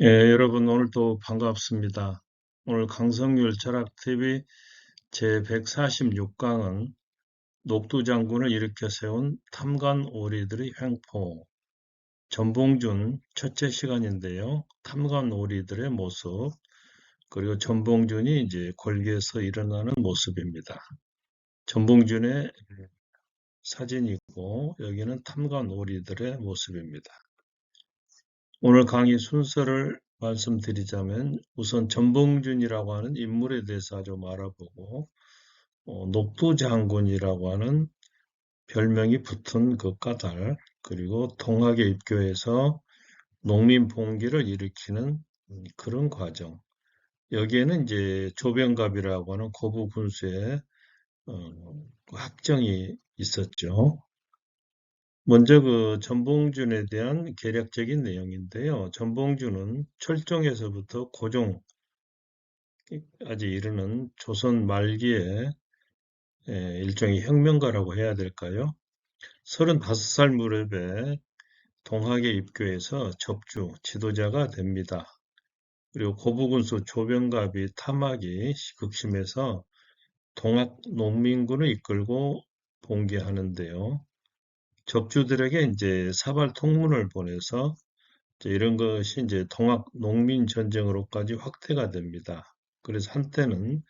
여러분 오늘도 반갑습니다. 오늘 강성률 철학TV 제146강은 녹두장군을 일으켜 세운 탐관 오리들의 횡포, 전봉준 첫째 시간인데요. 탐관 오리들의 모습, 그리고 전봉준이 이제 골기에서 일어나는 모습입니다. 전봉준의 사진이고 여기는 탐관 오리들의 모습입니다. 오늘 강의 순서를 말씀드리자면 우선 전봉준이라고 하는 인물에 대해서 좀 알아보고 녹두장군이라고 하는 별명이 붙은 그 까닭, 그리고 동학에 입교해서 농민 봉기를 일으키는 그런 과정. 여기에는 이제 조병갑이라고 하는 고부 군수의 확정이 있었죠. 먼저 그 전봉준에 대한 개략적인 내용인데요. 전봉준은 철종에서부터 고종까지 이르는 조선 말기에 일종의 혁명가라고 해야 될까요? 35살 무렵에 동학에 입교해서 접주, 지도자가 됩니다. 그리고 고부군수 조병갑이 탐학이 극심해서 동학 농민군을 이끌고 봉기하는데요. 접주들에게 이제 사발 통문을 보내서 이런 것이 이제 동학 농민 전쟁으로까지 확대가 됩니다. 그래서 한때는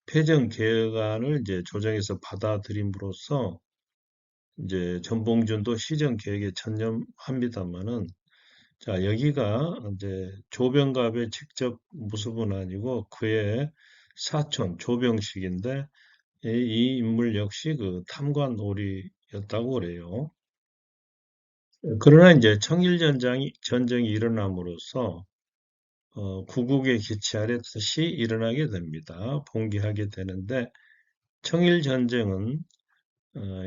패전 계획안을 이제 조정에서 받아들임으로써 이제 전봉준도 시정 계획에 전념합니다만은, 자, 여기가 이제 조병갑의 직접 무습은 아니고 그의 사촌 조병식인데, 이 인물 역시 그 탐관오리였다고 그래요. 그러나 이제 전쟁이 일어남으로써 구국의 기치 아래 다시 일어나게 됩니다. 봉기하게 되는데, 청일전쟁은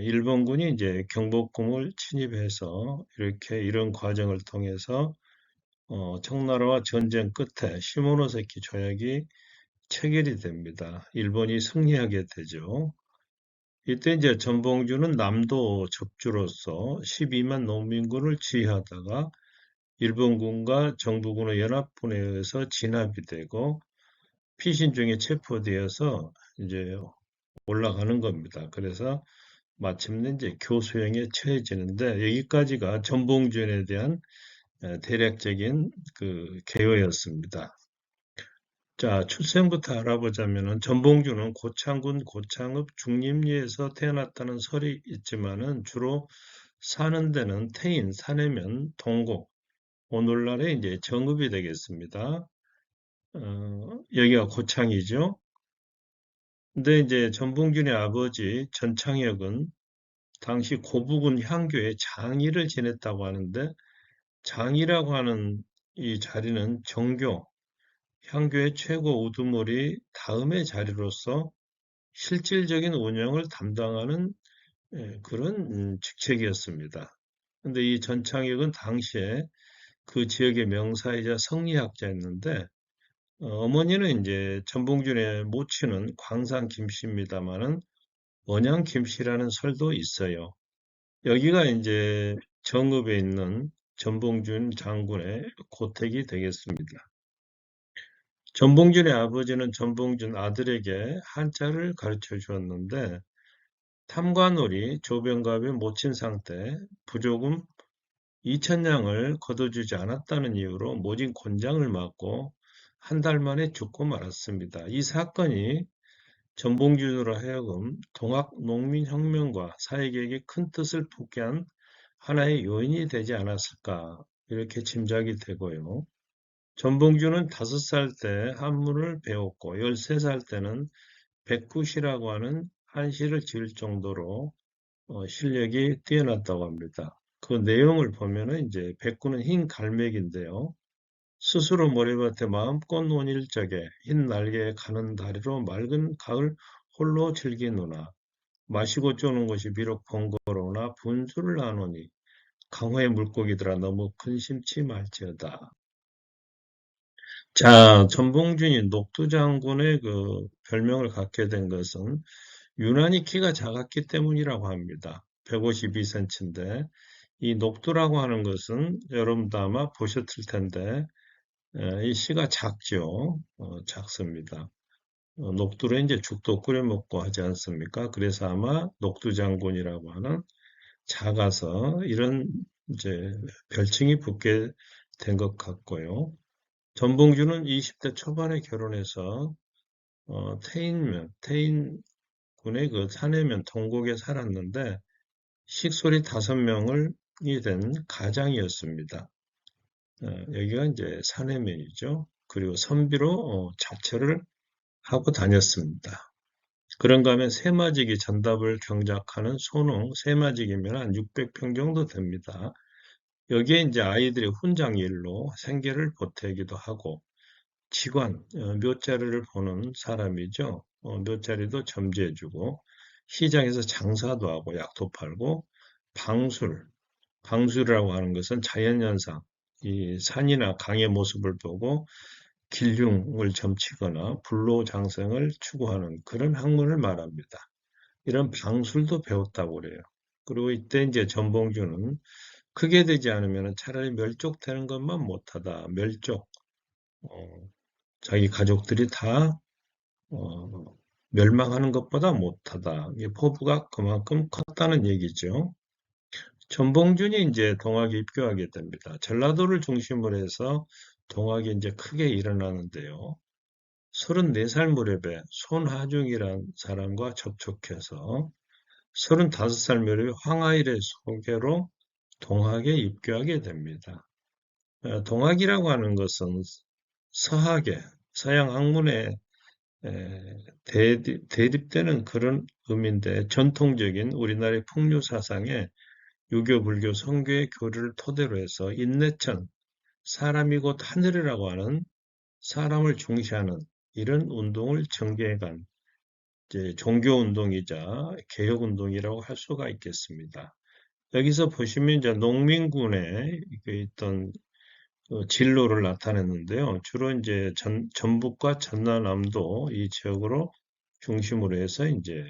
일본군이 이제 경복궁을 침입해서 이런 과정을 통해서 청나라와 전쟁 끝에 시모노세키 조약이 체결이 됩니다. 일본이 승리하게 되죠. 이때 이제 전봉준은 남도 접주로서 12만 농민군을 지휘하다가 일본군과 정부군의 연합군에 의해서 진압이 되고 피신 중에 체포되어서 이제 올라가는 겁니다. 그래서 마침내 이제 교수형에 처해지는데, 여기까지가 전봉준에 대한 대략적인 그 개요였습니다. 자, 출생부터 알아보자면은 전봉준은 고창군 고창읍 중림리에서 태어났다는 설이 있지만은 주로 사는 데는 태인, 사내면, 동곡, 오늘날의 이제 정읍이 되겠습니다. 여기가 고창이죠. 근데 이제 전봉준의 아버지 전창혁은 당시 고부군 향교의 장의를 지냈다고 하는데, 장이라고 하는 이 자리는 정교, 향교의 최고 우두머리 다음의 자리로서 실질적인 운영을 담당하는 그런 직책이었습니다. 근데 이 전창혁은 당시에 그 지역의 명사이자 성리학자였는데, 어머니는 이제 전봉준의 모친은 광산 김씨입니다만은 원양 김씨라는 설도 있어요. 여기가 이제 정읍에 있는 전봉준 장군의 고택이 되겠습니다. 전봉준의 아버지는 전봉준 아들에게 한자를 가르쳐 주었는데, 탐관오리 조병갑의 모친 상태 부조금 2,000냥을 거둬주지 않았다는 이유로 모진 곤장을 맞고 한 달 만에 죽고 말았습니다. 이 사건이 전봉준으로 하여금 동학 농민혁명과 사회개혁의 큰 뜻을 품게 한 하나의 요인이 되지 않았을까, 이렇게 짐작이 되고요. 전봉준은 5살 때 한문을 배웠고 13살 때는 백구시라고 하는 한시를 지을 정도로 실력이 뛰어났다고 합니다. 그 내용을 보면은 이제 백구는 흰 갈매기인데요. 스스로 모래밭에 마음껏 논일 적에 흰 날개에 가는 다리로 맑은 가을 홀로 즐기노나, 마시고 쪼는 것이 비록 번거로우나 분수를 나누니 강화의 물고기들아 너무 근심치 말지어다. 자, 전봉준이 녹두장군의 그 별명을 갖게 된 것은 유난히 키가 작았기 때문이라고 합니다. 152cm인데, 이 녹두라고 하는 것은 여러분도 아마 보셨을 텐데 이 시가 작죠. 작습니다. 녹두로 이제 죽도 끓여 먹고 하지 않습니까? 그래서 아마 녹두장군이라고 하는 작아서 이런 이제 별칭이 붙게 된 것 같고요. 전봉주는 20대 초반에 결혼해서 태인군의 그 사내면 동국에 살았는데 식솔이 5명을 된 가장이었습니다. 여기가 이제 사내면이죠. 그리고 선비로 자처를 하고 다녔습니다. 그런가 하면 세마지기 전답을 경작하는 소농, 세마지기면 한 600평 정도 됩니다. 여기에 이제 아이들이 훈장 일로 생계를 보태기도 하고, 직관, 묘자리를 보는 사람이죠. 묘자리도 점지해주고, 시장에서 장사도 하고, 약도 팔고, 방술, 방술이라고 하는 것은 자연현상, 이 산이나 강의 모습을 보고 길흉을 점치거나 불로장생을 추구하는 그런 학문을 말합니다. 이런 방술도 배웠다고 그래요. 그리고 이때 이제 전봉주는 크게 되지 않으면 차라리 멸족되는 것만 못하다. 멸족, 어, 자기 가족들이 다 어, 멸망하는 것보다 못하다. 이 포부가 그만큼 컸다는 얘기죠. 전봉준이 이제 동학에 입교하게 됩니다. 전라도를 중심으로 해서 동학이 이제 크게 일어나는데요. 34살 무렵에 손하중이라는 사람과 접촉해서 35살 무렵에 황하일의 소개로 동학에 입교하게 됩니다. 동학이라고 하는 것은 서학의 서양 학문에 대립되는 그런 의미인데 전통적인 우리나라의 풍류 사상에 유교, 불교, 성교의 교리를 토대로 해서 인내천, 사람이 곧 하늘이라고 하는 사람을 중시하는 이런 운동을 전개해간 이제 종교운동이자 개혁운동이라고 할 수가 있겠습니다. 여기서 보시면 이제 농민군의 있던 진로를 나타냈는데요. 주로 이제 전북과 전라남도 이 지역으로 중심으로 해서 이제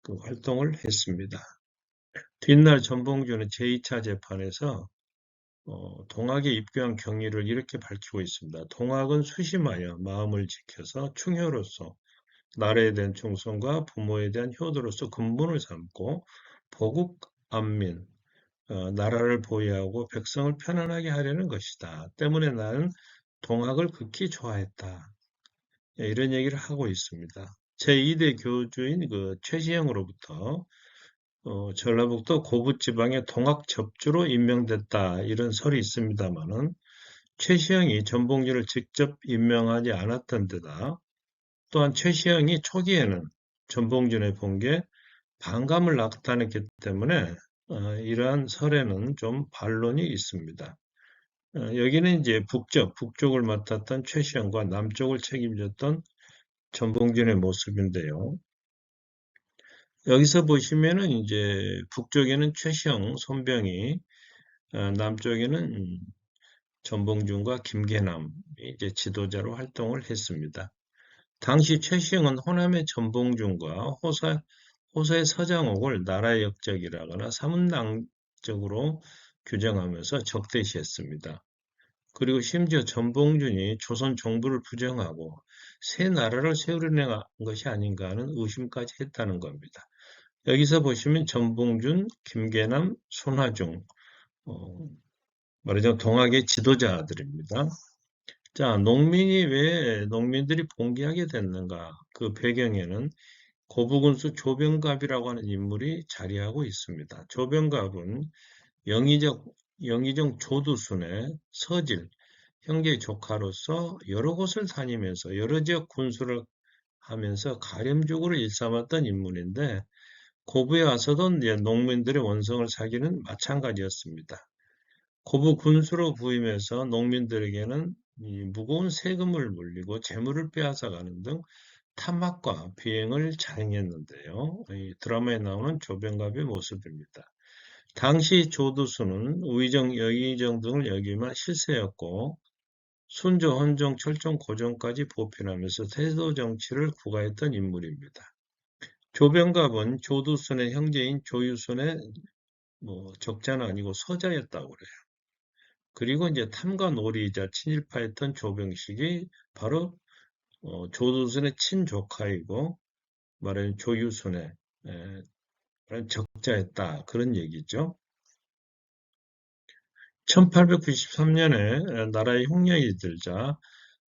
그 활동을 했습니다. 뒷날 전봉주는 제2차 재판에서 동학에 입교한 경위를 이렇게 밝히고 있습니다. 동학은 수심하여 마음을 지켜서 충효로서 나라에 대한 충성과 부모에 대한 효도로서 근본을 삼고 보국 안민, 나라를 보위하고 백성을 편안하게 하려는 것이다. 때문에 나는 동학을 극히 좋아했다. 이런 얘기를 하고 있습니다. 제2대 교주인 그 최시영으로부터 전라북도 고부지방의 동학 접주로 임명됐다. 이런 설이 있습니다만은 최시영이 전봉주를 직접 임명하지 않았던 데다 또한 최시영이 초기에는 전봉준의 본게 반감을 나타냈기 때문에 이러한 설에는 좀 반론이 있습니다. 여기는 이제 북쪽을 맡았던 최시영과 남쪽을 책임졌던 전봉준의 모습인데요. 여기서 보시면은 이제 북쪽에는 최시영, 손병희, 남쪽에는 전봉준과 김계남이 이제 지도자로 활동을 했습니다. 당시 최시영은 호남의 전봉준과 호서의 서장옥을 나라의 역적이라거나 사문당적으로 규정하면서 적대시했습니다. 그리고 심지어 전봉준이 조선 정부를 부정하고 새 나라를 세우려는 것이 아닌가 하는 의심까지 했다는 겁니다. 여기서 보시면 전봉준, 김계남, 손하중, 말하자면 동학의 지도자들입니다. 자, 농민이 왜 농민들이 봉기하게 됐는가? 그 배경에는 고부군수 조병갑이라고 하는 인물이 자리하고 있습니다. 조병갑은 영의정 조두순의 서질, 형제의 조카로서 여러 곳을 다니면서 여러 지역 군수를 하면서 가렴적으로 일삼았던 인물인데 고부에 와서도 이제 농민들의 원성을 사기는 마찬가지였습니다. 고부 군수로 부임해서 농민들에게는 이 무거운 세금을 물리고 재물을 빼앗아가는 등 탐욕과 비행을 자행했는데요. 이 드라마에 나오는 조병갑의 모습입니다. 당시 조두수는 우의정, 여의정 등을 역임한 실세였고 순조, 헌종, 철종, 고종까지 보필하면서 태도 정치를 구가했던 인물입니다. 조병갑은 조두순의 형제인 조유순의 적자는 아니고 서자였다고 그래요. 그리고 이제 탐과 놀이이자 친일파였던 조병식이 바로 조두순의 친조카이고 말하자면 조유순의 적자였다. 그런 얘기죠. 1893년에 나라의 흉년이 들자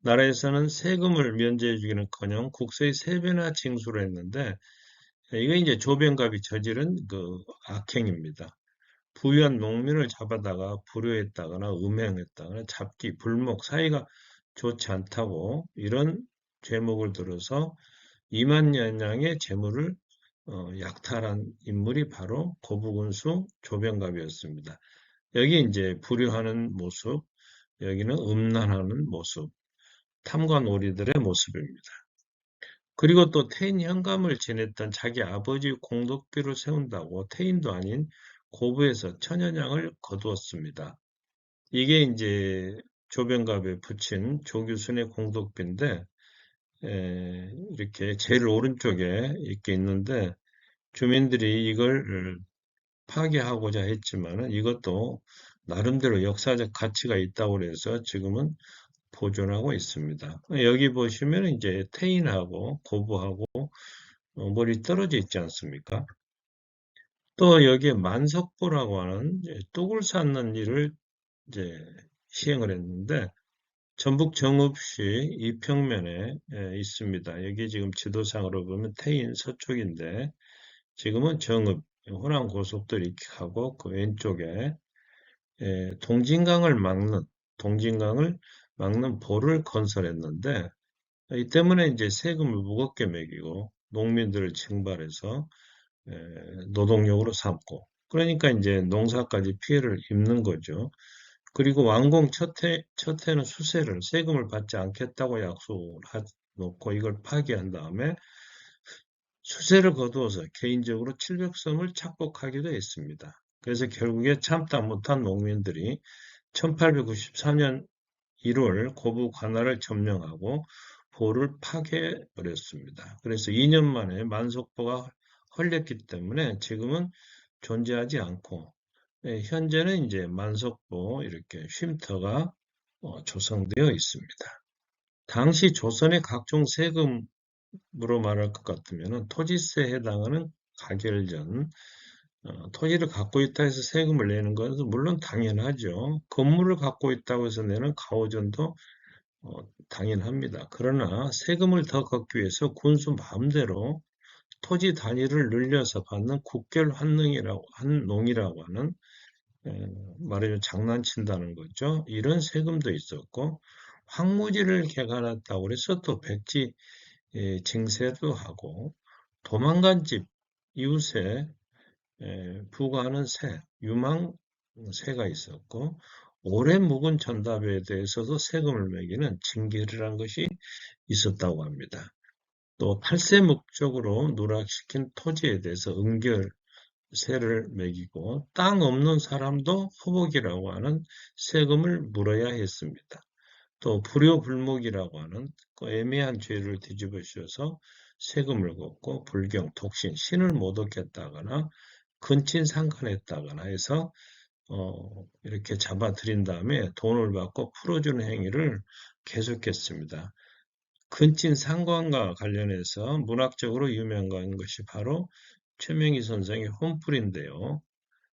나라에서는 세금을 면제해주기는커녕 국세의 3배나 징수를 했는데 이게 이제 조병갑이 저지른 그 악행입니다. 부유한 농민을 잡아다가 불효했다거나 음행했다거나 잡기, 불목, 사이가 좋지 않다고 이런 죄목을 들어서 2만 년량의 재물을 약탈한 인물이 바로 고부군수 조병갑이었습니다. 여기 이제 불효하는 모습, 여기는 음란하는 모습, 탐관오리들의 모습입니다. 그리고 또 태인 현감을 지냈던 자기 아버지 공덕비를 세운다고 태인도 아닌 고부에서 천연양을 거두었습니다. 이게 이제 조병갑에 붙인 조규순의 공덕비인데 이렇게 제일 오른쪽에 이렇게 있는데 주민들이 이걸 파괴하고자 했지만은 이것도 나름대로 역사적 가치가 있다고 해서 지금은 보존하고 있습니다. 여기 보시면 이제 태인하고 고부하고 머리 떨어져 있지 않습니까? 또 여기에 만석보라고 하는 뚝을 쌓는 일을 이제 시행을 했는데 전북 정읍시 이평면에 있습니다. 여기 지금 지도상으로 보면 태인 서쪽인데 지금은 정읍 호남 고속도로 이렇게 가고 그 왼쪽에 동진강을 막는 보를 건설했는데 이 때문에 이제 세금을 무겁게 매기고 농민들을 징발해서 노동력으로 삼고 그러니까 이제 농사까지 피해를 입는 거죠. 그리고 완공 첫 해는 세금을 받지 않겠다고 약속을 놓고 이걸 파기한 다음에 수세를 거두어서 개인적으로 700섬을 착복하기도 했습니다. 그래서 결국에 참다 못한 농민들이 1893년 1월 고부 관할을 점령하고 보를 파괴해버렸습니다. 그래서 2년 만에 만석보가 헐렸기 때문에 지금은 존재하지 않고 현재는 이제 만석보 이렇게 쉼터가 조성되어 있습니다. 당시 조선의 각종 세금으로 말할 것 같으면 토지세에 해당하는 가결전, 토지를 갖고 있다 해서 세금을 내는 것은 물론 당연하죠. 건물을 갖고 있다고 해서 내는 가오전도 당연합니다. 그러나 세금을 더 걷기 위해서 군수 마음대로 토지 단위를 늘려서 받는 국결 환농이라고 하는 말하자면 장난친다는 거죠. 이런 세금도 있었고 황무지를 개간했다고 해서 또 백지 징세도 하고 도망간 집 이웃에 부과하는 유망세가 있었고 오래 묵은 전답에 대해서도 세금을 매기는 징계라는 것이 있었다고 합니다. 또 탈세 목적으로 누락시킨 토지에 대해서 세를 매기고 땅 없는 사람도 후복이라고 하는 세금을 물어야 했습니다. 또 불효불목이라고 하는 그 애매한 죄를 뒤집어 씌워서 세금을 걷고 불경, 독신, 신을 모독했다거나 근친상간했다거나 해서 이렇게 잡아들인 다음에 돈을 받고 풀어주는 행위를 계속했습니다. 근친상간과 관련해서 문학적으로 유명한 것이 바로 최명희 선생의 혼불인데요.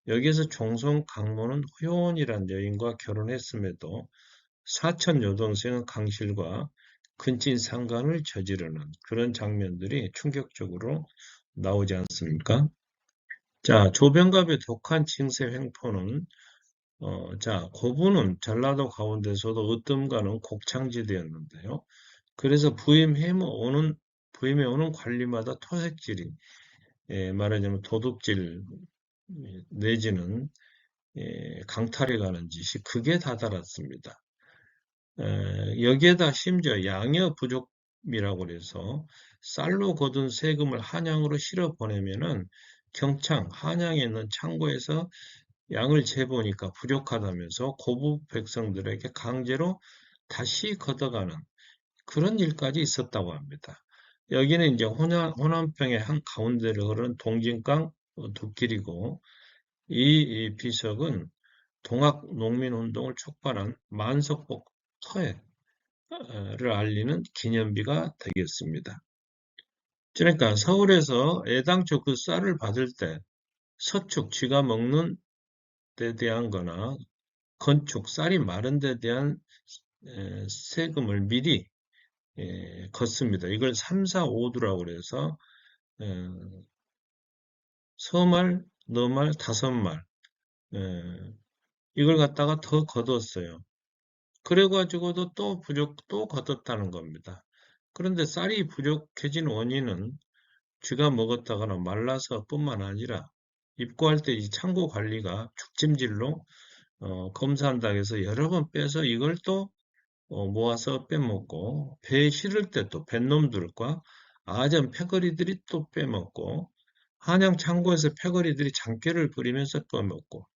여기에서 종성 강모는 효원이란 여인과 결혼했음에도 사촌 여동생은 강실과 근친상간을 저지르는 그런 장면들이 충격적으로 나오지 않습니까? 자, 조병갑의 독한 징세 횡포는 자, 고부는 전라도 가운데서도 으뜸가는 곡창지대였는데요. 그래서 부임해 오는 관리마다 토색질이 말하자면 도둑질 내지는 강탈해 가는 짓이 극에 다다랐습니다. 여기에다 심지어 양여 부족이라고 해서 쌀로 거둔 세금을 한양으로 실어 보내면은 경창, 한양에 있는 창고에서 양을 재보니까 부족하다면서 고부 백성들에게 강제로 다시 걷어가는 그런 일까지 있었다고 합니다. 여기는 이제 호남평의 한 가운데를 흐르는 동진강 두 길이고 이 비석은 동학농민운동을 촉발한 만석복 터해를 알리는 기념비가 되겠습니다. 그러니까 서울에서 애당초 그 쌀을 받을 때 서축 쥐가 먹는 데 대한 거나 건축 쌀이 마른 데 대한 세금을 미리 걷습니다. 이걸 3, 4, 5두라고 그래서 서말, 너말, 다섯말 이걸 갖다가 더 걷었어요. 그래가지고도 또 걷었다는 겁니다. 그런데 쌀이 부족해진 원인은 쥐가 먹었다거나 말라서 뿐만 아니라 입고할 때 이 창고 관리가 죽짐질로 검사한다고 해서 여러 번 빼서 이걸 또 모아서 빼먹고 배에 실을 때 또 뱃놈들과 아전 패거리들이 또 빼먹고 한양 창고에서 패거리들이 장깨를 부리면서 빼먹고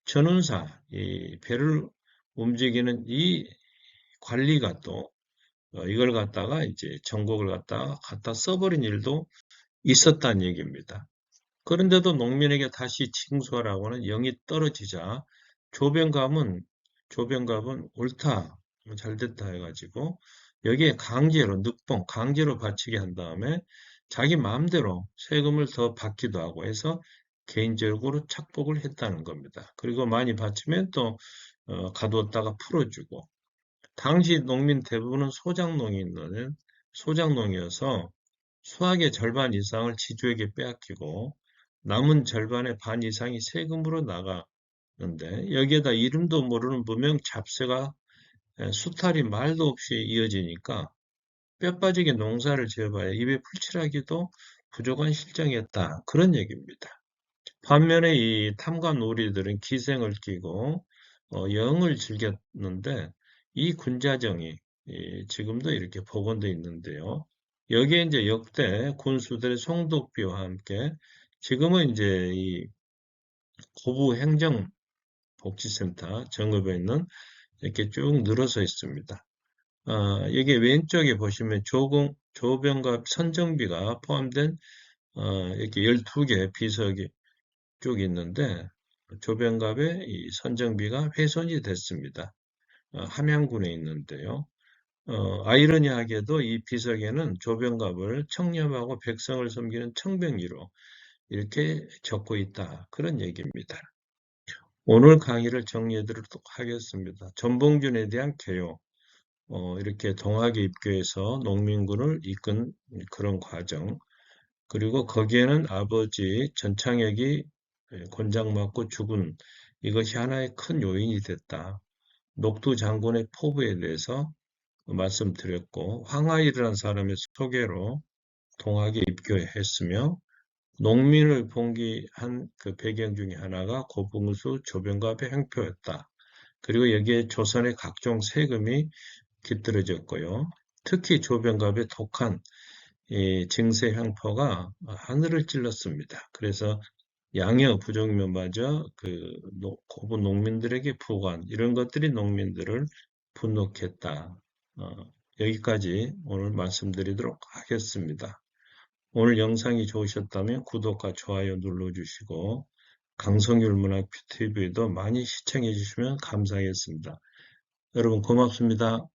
전운사 이 배를 움직이는 이 관리가 또 이걸 갖다가 이제 전곡을 갖다 써버린 일도 있었다는 얘기입니다. 그런데도 농민에게 다시 징수하라고는 영이 떨어지자 조병갑은 옳다, 잘됐다 해가지고 여기에 강제로 늑봉, 강제로 바치게 한 다음에 자기 마음대로 세금을 더 받기도 하고 해서 개인적으로 착복을 했다는 겁니다. 그리고 많이 바치면 또 가두었다가 풀어주고 당시 농민 대부분은 소작농이어서 수확의 절반 이상을 지주에게 빼앗기고 남은 절반의 반 이상이 세금으로 나가는데 여기에다 이름도 모르는 무명 잡세가 수탈이 말도 없이 이어지니까 뼈 빠지게 농사를 지어봐야 입에 풀칠하기도 부족한 실정이었다. 그런 얘기입니다. 반면에 이 탐관오리들은 기생을 끼고 영을 즐겼는데 이 군자정이 지금도 이렇게 복원되어 있는데요. 여기에 이제 역대 군수들의 송독비와 함께 지금은 이제 이 고부 행정복지센터 정읍에 있는 이렇게 쭉 늘어서 있습니다. 여기 왼쪽에 보시면 조병갑 선정비가 포함된 이렇게 12개 비석이 쭉 있는데 조병갑의 이 선정비가 훼손이 됐습니다. 함양군에 있는데요. 아이러니하게도 이 비석에는 조병갑을 청렴하고 백성을 섬기는 청병기로 이렇게 적고 있다. 그런 얘기입니다. 오늘 강의를 정리해드리도록 하겠습니다. 전봉준에 대한 개요. 이렇게 동학에 입교해서 농민군을 이끈 그런 과정. 그리고 거기에는 아버지 전창혁이 곤장 맞고 죽은 이것이 하나의 큰 요인이 됐다. 녹두 장군의 포부에 대해서 말씀드렸고 황하일이라는 사람의 소개로 동학에 입교했으며 농민을 봉기한 그 배경 중에 하나가 고봉수 조병갑의 행표였다. 그리고 여기에 조선의 각종 세금이 깃들어졌고요. 특히 조병갑의 독한 이 증세 형포가 하늘을 찔렀습니다. 그래서 양여 부족면마저 그 고분 농민들에게 부관 이런 것들이 농민들을 분노케 했다. 여기까지 오늘 말씀드리도록 하겠습니다. 오늘 영상이 좋으셨다면 구독과 좋아요 눌러주시고 강성률 문학 TV도 많이 시청해 주시면 감사하겠습니다. 여러분 고맙습니다.